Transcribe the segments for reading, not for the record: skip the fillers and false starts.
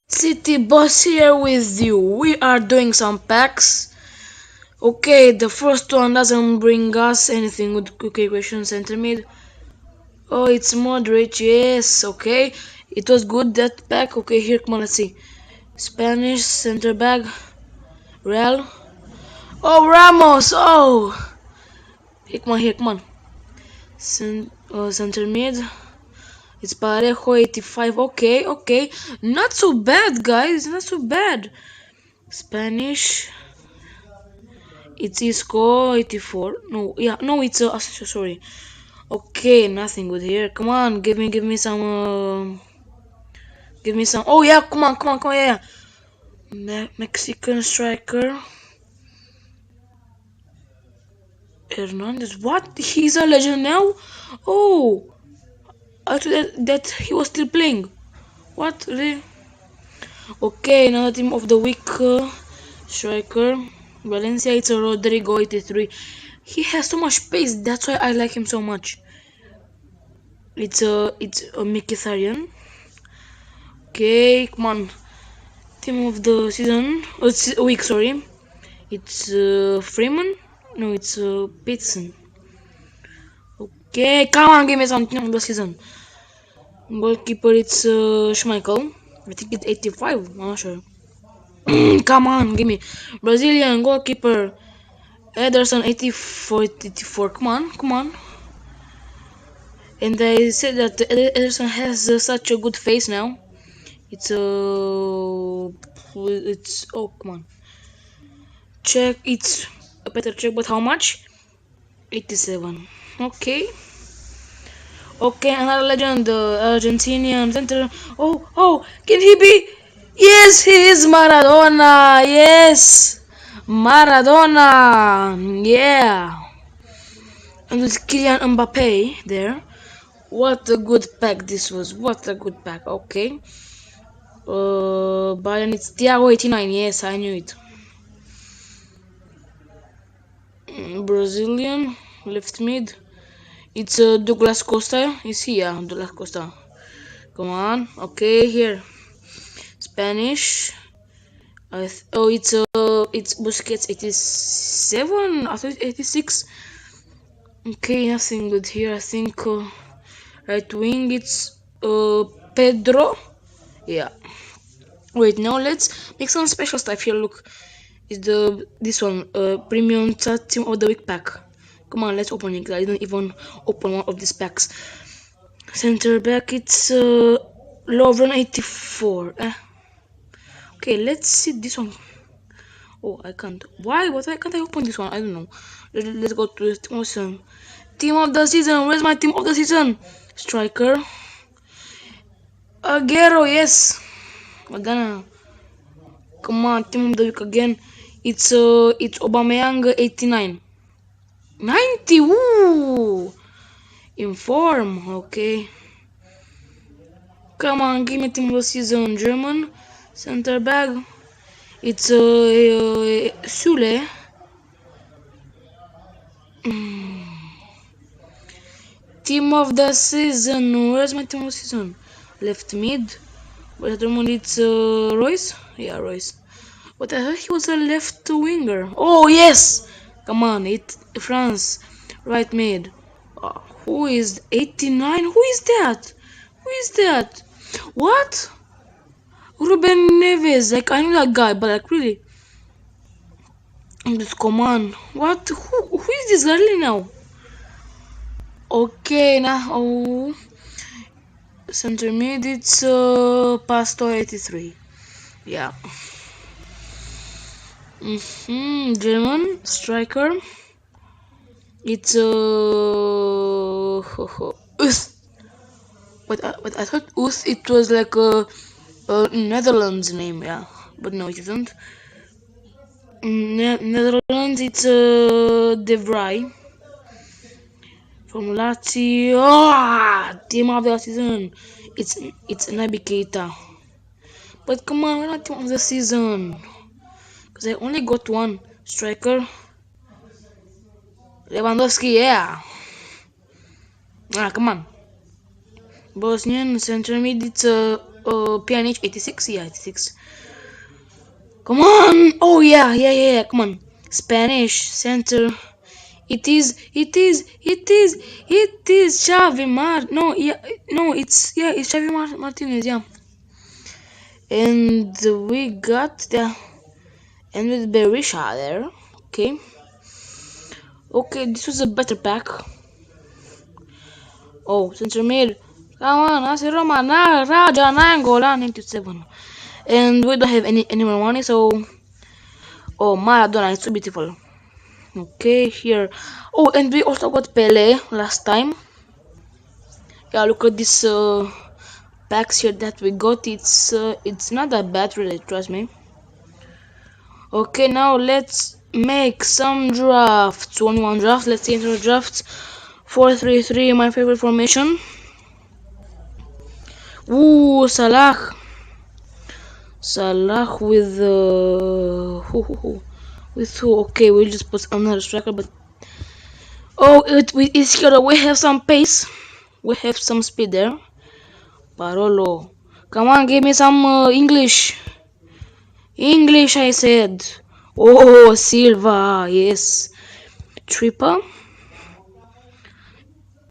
City Boss here with you. We are doing some packs. Okay, the first one doesn't bring us anything good. Okay, question center mid. Oh, it's moderate. Yes, okay. It was good that pack. Okay, here, come on, let's see. Spanish center back. Real. Oh, Ramos. Oh, here, come on, here, come on. Center mid. It's Parejo 85. Okay, okay. Not so bad, guys. Not so bad. Spanish. It's Isco 84. No, yeah, no, it's sorry. Okay, nothing good here. Come on, give me some. Oh yeah, come on, come on, come on, yeah. Mexican striker Hernandez. What? He's a legend now? Oh, I thought that he was still playing. What? Really? Okay, another team of the week striker Valencia. It's a Rodrigo 83. He has so much pace. That's why I like him so much. It's a Mkhitaryan. Okay, come on. Team of the season. Oh, it's week, sorry. It's Freeman. No, it's Pitson. Okay, come on, give me some team of the season. Goalkeeper, it's Schmeichel. I think it's 85. I'm not sure. Come on, give me. Brazilian goalkeeper Ederson 84, 84. Come on, come on. And I said that Ederson has such a good face now. It's oh come on. Check, it's a better check, but how much? 87. Okay. Okay, another legend, the Argentinian center. Oh, oh, can he be? Yes, he is Maradona. Yes, Maradona. Yeah. And with Kylian Mbappe there. What a good pack this was. What a good pack. Okay. Bayern, it's Thiago 89. Yes, I knew it. Brazilian left mid. It's Douglas Costa. Is he? Yeah, Douglas Costa. Come on. Okay, here. Spanish. Oh, it's Busquets 87. I thought 86. Okay, nothing good here. I think right wing. It's Pedro. Yeah. Wait, now let's make some special stuff here. Look, it's this one premium team of the week pack. Come on, let's open it. I didn't even open one of these packs. Center back, it's Lovren 84. Okay, let's see this one. Oh, I can't. Why? Why can't I open this one? I don't know. Let's go to the team of the season. Team of the season. Where's my team of the season? Striker. Aguero, yes. Madonna. Come on, team of the week again. It's Aubameyang 89. 90. Woo! In form. Okay. Come on, give me team of the season. German center back. It's Sule. Team of the season. Where's my team of the season? Left mid. But normally it's Royce. Yeah, Royce. But I thought he was a left winger. Oh yes! Come on, France. Right mid. Who is 89? Who is that? Who is that? What? Ruben Neves. Like I know that guy, but like really. Just come on. What? Who is this guy really now? Okay, now center mid. It's Pasto 83. Yeah. German striker. It's Us. But I thought Us it was like a Netherlands name, yeah. But no, it isn't. Netherlands, it's De Vrij from Lazio. Team of the season. It's Naby Keita. But come on, we're not team of the season. Cause I only got one striker. Lewandowski, yeah. Come on. Bosnian center mid, it's PNH 86. Yeah, 86. Come on. Oh yeah. Come on. Spanish center. It is Xavi no, yeah, no, it's Xavi Martinez, yeah. And we got the and with Berisha there. Okay. Okay, this was a better pack. Oh, center mid. Come on, Asi Roma, Raja, Nangola, 97. And we don't have any more money, so oh, Maradona, it's so beautiful. Okay, here. Oh, and we also got Pele last time. Yeah, look at this packs here that we got. It's not that bad, really, trust me. Okay, now let's make some drafts. One draft. Let's see into the drafts. 4-3-3, my favorite formation. Ooh, Salah with with who? Okay, we'll just put another striker, but oh, it's here. We have some pace. We have some speed there. Parolo, come on, give me some English. English, I said. Oh, Silva, yes. Tripper.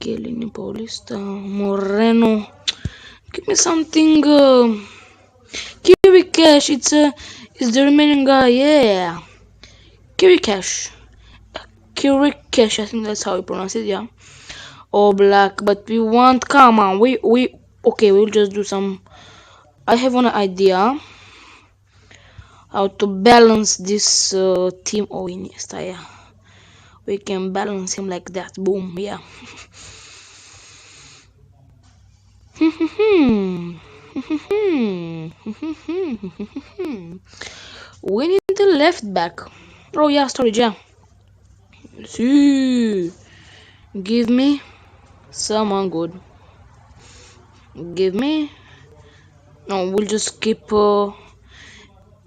Chiellini, Paulista, Moreno. Give me something. Kiwi Cash. It's the remaining guy. Yeah. Kiwi Cash. Kiwi Cash. I think that's how you pronounce it. Yeah. Oh, black. But we want. Come on. Okay. We'll just do some. I have an idea how to balance this team. Oh, Iniesta. Yeah. We can balance him like that. Boom. Yeah. We need the left back. Oh yeah, storage, yeah. See, give me someone good. Give me. No, we'll just keep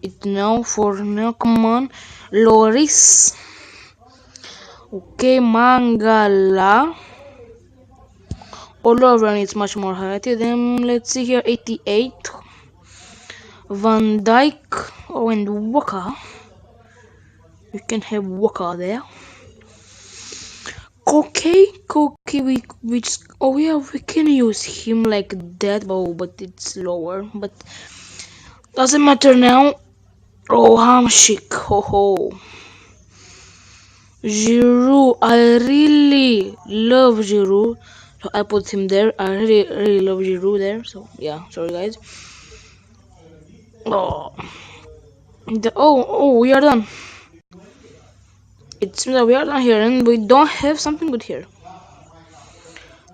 it now for now. Come on, Loris. Okay, Mangala. All over, and it's much more heighty. Then let's see here, 88. Van Dijk. Oh, and Walker. You can have Walker there. Koke, we just, oh yeah, we can use him like that, but it's lower. But doesn't matter now. Oh, Hamshik, ho. Giroud, I really love Giroud, so I put him there. I really love Giroud there. So yeah, sorry guys. Oh, we are done. It seems that we are done here, and we don't have something good here.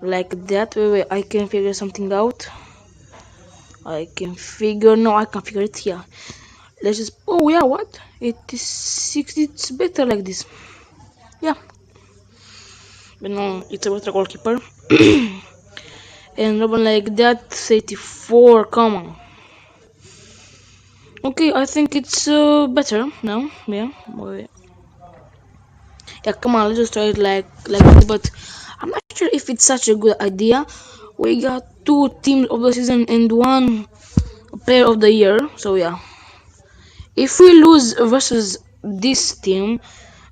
Like that. Wait, I can figure something out. No, I can figure it here. Let's just, oh yeah, what? 86, it's better like this. Yeah. But no, it's a better goalkeeper. And Robin like that, 84, come on. Okay, I think it's better now. Yeah. Wait. Yeah, come on, let's just try it like this. But I'm not sure if it's such a good idea. We got 2 teams of the season and 1 player of the year. So yeah, if we lose versus this team,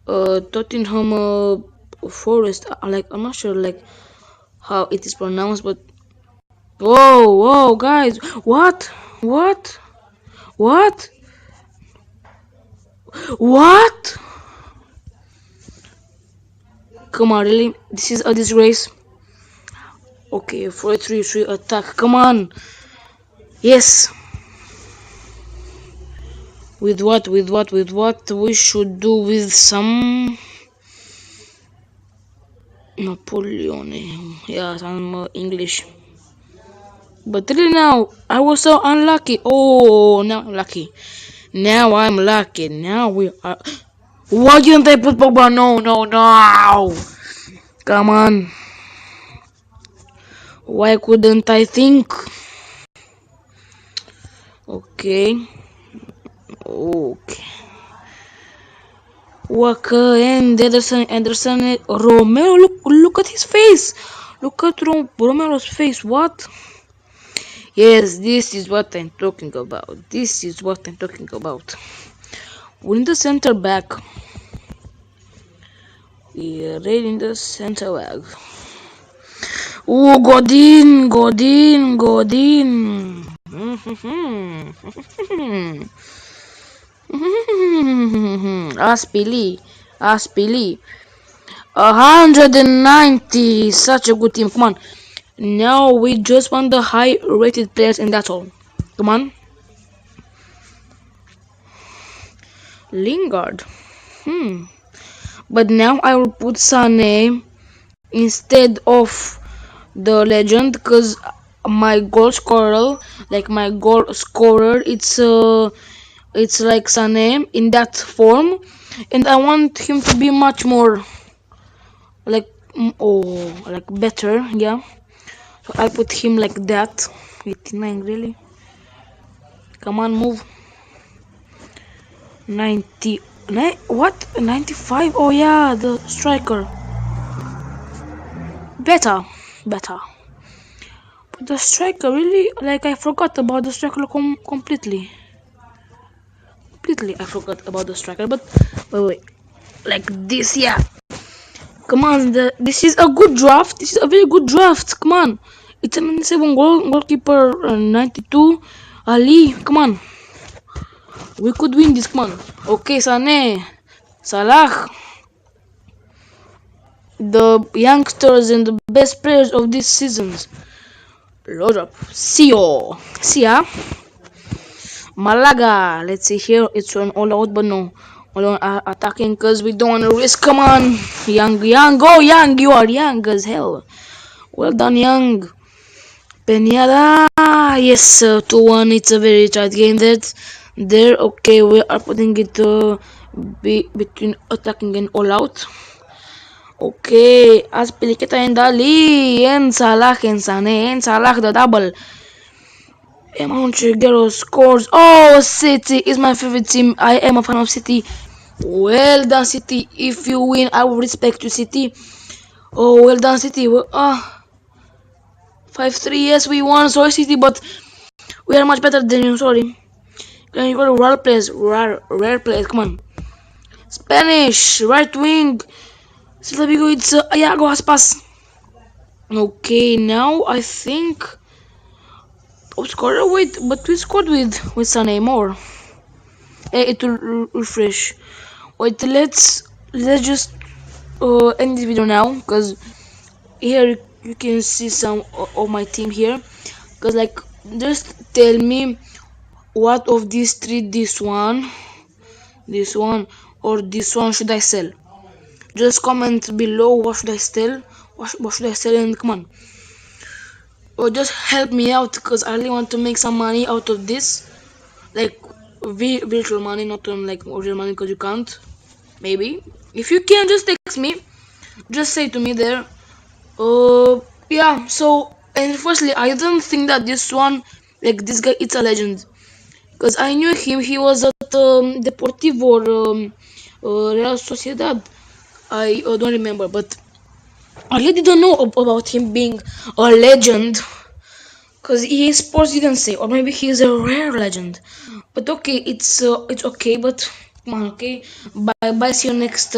Tottenham Forest, I'm not sure like how it is pronounced, but whoa, guys, what? Come on, really? This is a disgrace. Okay, 4-3-3 attack. Come on. Yes. With what? We should do with some Napoleon. Yeah, some English. But really now, I was so unlucky. Oh, now I'm lucky. Now I'm lucky. Now we are. Why didn't I put Pogba? No. Come on. Why couldn't I think? Okay. Walker and Anderson, Romero. Look at his face. Look at Romero's face. What? Yes, this is what I'm talking about. This is what I'm talking about. We need the center back. We're in the center back. Oh, Godin, Godin, Godin. Aspili, Aspili. 190. Such a good team. Come on. Now we just want the high rated players and that's all. Come on. Lingard. But now I will put Sane instead of the legend because my goal scorer, it's like Sane in that form, and I want him to be much more like like better, yeah. So I put him like that. 89 really. Come on, move. 90. What? 95? Oh yeah, the striker. Better, better. But the striker really, like I forgot about the striker completely. Completely, I forgot about the striker. But wait, like this, yeah. Come on, this is a good draft. This is a very good draft. Come on, it's a 97 goalkeeper, 92. Ali, come on, we could win this. Come on. Okay, Sane, Salah, the youngsters and the best players of this seasons. Load up. Sio. Sia. Malaga. Let's see here. It's an all out, but no. All on attacking because we don't want to risk. Come on. Young. Go, Young. You are young as hell. Well done, Young. Peñada. Yes, 2-1. It's a very tight game there. Okay, we are putting it between attacking and all out. Okay, Azpilicueta and Ali and Salah and Sane and Salah the double. Mount Chiguero scores. Oh, City is my favorite team. I am a fan of City. Well done, City. If you win, I will respect you, City. Oh, well done, City. 5-3. Yes, we won. Sorry, City, but we are much better than you. Sorry. Can you go rare players? Rare players. Come on. Spanish right wing. Celta Vigo. It's Iago Aspas. Okay, now I think. Oh, scorer. Wait, but we scored with Sané more. It will refresh. Wait, let's just end this video now because here you can see some of my team here. Because like, just tell me what of these three, this one, or this one should I sell? Just comment below what should I sell, what should I sell, and come on. Or just help me out because I really want to make some money out of this, like virtual money, not like real money because you can't. Maybe if you can, just text me, just say to me there. Yeah. So, and firstly, I don't think that this one, like this guy, it's a legend because I knew him. He was at Deportivo or Real Sociedad. I don't remember, but I really didn't know about him being a legend because EA Sports didn't say, or maybe he's a rare legend. But okay, it's okay. But come on, okay. Bye bye. See you next.